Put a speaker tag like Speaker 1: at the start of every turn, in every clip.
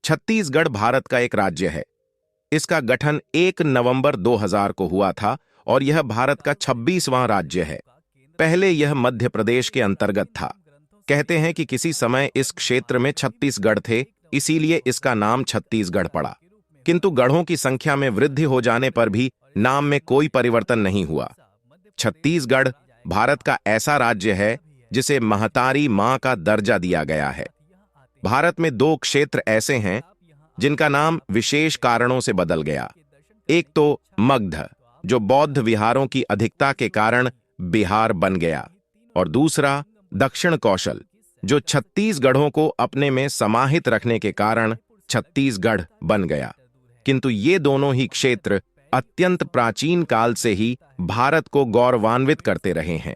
Speaker 1: छत्तीसगढ़ भारत का एक राज्य है। इसका गठन 1 नवंबर 2000 को हुआ था और यह भारत का 26वां राज्य है। पहले यह मध्य प्रदेश के अंतर्गत था। कहते हैं कि किसी समय इस क्षेत्र में 36 गढ़ थे, इसीलिए इसका नाम छत्तीसगढ़ पड़ा। किंतु गढ़ों की संख्या में वृद्धि हो जाने पर भी नाम में कोई परिवर्तन नहीं हुआ। छत्तीसगढ़ भारत का ऐसा राज्य है जिसे महतारी मां का दर्जा दिया गया है। भारत में 2 क्षेत्र ऐसे हैं जिनका नाम विशेष कारणों से बदल गया। एक तो मगध, जो बौद्ध विहारों की अधिकता के कारण बिहार बन गया, और दूसरा दक्षिण कौशल, जो 36 गढ़ों को अपने में समाहित रखने के कारण छत्तीसगढ़ बन गया। किंतु ये दोनों ही क्षेत्र अत्यंत प्राचीन काल से ही भारत को गौरवान्वित करते रहे हैं।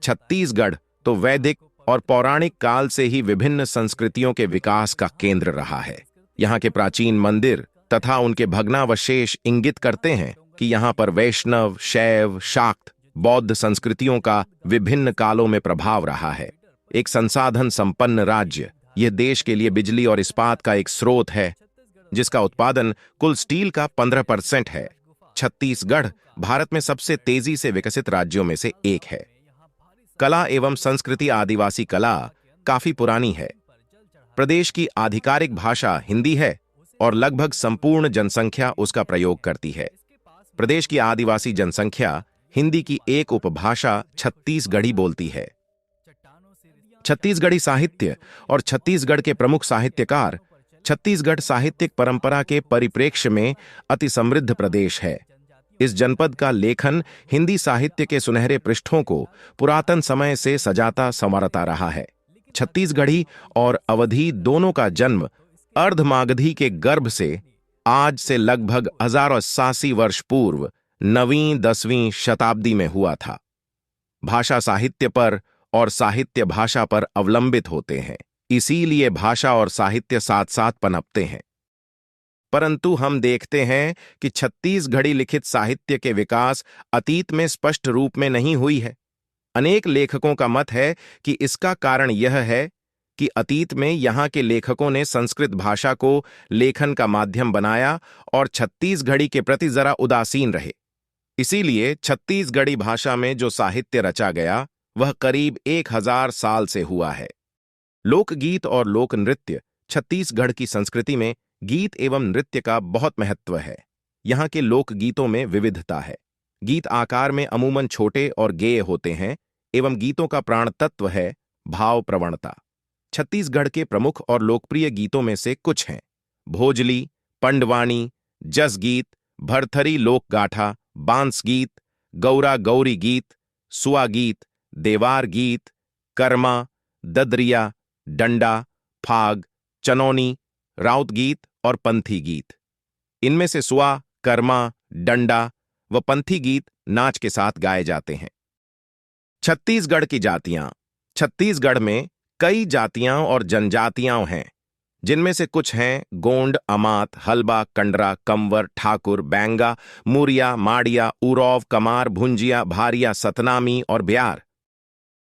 Speaker 1: छत्तीसगढ़ तो वैदिक और पौराणिक काल से ही विभिन्न संस्कृतियों के विकास का केंद्र रहा है। यहाँ के प्राचीन मंदिर तथा उनके भग्नावशेष इंगित करते हैं कि यहाँ पर वैष्णव, शैव, शाक्त, बौद्ध संस्कृतियों का विभिन्न कालों में प्रभाव रहा है। एक संसाधन संपन्न राज्य, यह देश के लिए बिजली और इस्पात का एक स्रोत है, जिसका उत्पादन कुल स्टील का 15% है। छत्तीसगढ़ भारत में सबसे तेजी से विकसित राज्यों में से एक है। कला एवं संस्कृति आदिवासी कला काफी पुरानी है। प्रदेश की आधिकारिक भाषा हिंदी है और लगभग संपूर्ण जनसंख्या उसका प्रयोग करती है। प्रदेश की आदिवासी जनसंख्या हिंदी की एक उपभाषा छत्तीसगढ़ी बोलती है। छत्तीसगढ़ी साहित्य और छत्तीसगढ़ के प्रमुख साहित्यकार छत्तीसगढ़ साहित्यिक परंपरा के परिप्रेक्ष्य में अति समृद्ध प्रदेश है। इस जनपद का लेखन हिंदी साहित्य के सुनहरे पृष्ठों को पुरातन समय से सजाता संवारता रहा है। छत्तीसगढ़ी और अवधी दोनों का जन्म अर्धमागधी के गर्भ से आज से लगभग 1080 वर्ष पूर्व 9वीं-10वीं शताब्दी में हुआ था। भाषा साहित्य पर और साहित्य भाषा पर अवलंबित होते हैं, इसीलिए भाषा और साहित्य साथ साथ पनपते हैं। परंतु हम देखते हैं कि छत्तीसगढ़ी लिखित साहित्य के विकास अतीत में स्पष्ट रूप में नहीं हुई है। अनेक लेखकों का मत है कि इसका कारण यह है कि अतीत में यहाँ के लेखकों ने संस्कृत भाषा को लेखन का माध्यम बनाया और छत्तीसगढ़ी के प्रति जरा उदासीन रहे। इसीलिए छत्तीसगढ़ी भाषा में जो साहित्य रचा गया वह करीब 1000 साल से हुआ है। लोकगीत और लोक नृत्य छत्तीसगढ़ की संस्कृति में गीत एवं नृत्य का बहुत महत्व है। यहाँ के लोकगीतों में विविधता है। गीत आकार में अमूमन छोटे और गेय होते हैं एवं गीतों का प्राण तत्व है भाव प्रवणता। छत्तीसगढ़ के प्रमुख और लोकप्रिय गीतों में से कुछ हैं भोजली, पंडवानी, जस गीत, भरथरी लोक गाथा, बांस गीत, गौरा गौरी गीत, सुआ गीत, देवार गीत, कर्मा, ददरिया, डंडा, फाग, चनौनी, राउत गीत और पंथी गीत। इनमें से सुआ, कर्मा, डंडा व पंथी गीत नाच के साथ गाए जाते हैं। छत्तीसगढ़ की जातियां। छत्तीसगढ़ में कई जातियां और जनजातियां हैं, जिनमें से कुछ हैं गोंड, अमात, हलबा, कंडरा, कंवर, ठाकुर, बैंगा, मुरिया, माड़िया, उरौव, कमार, भुंजिया, भारिया, सतनामी और ब्यार।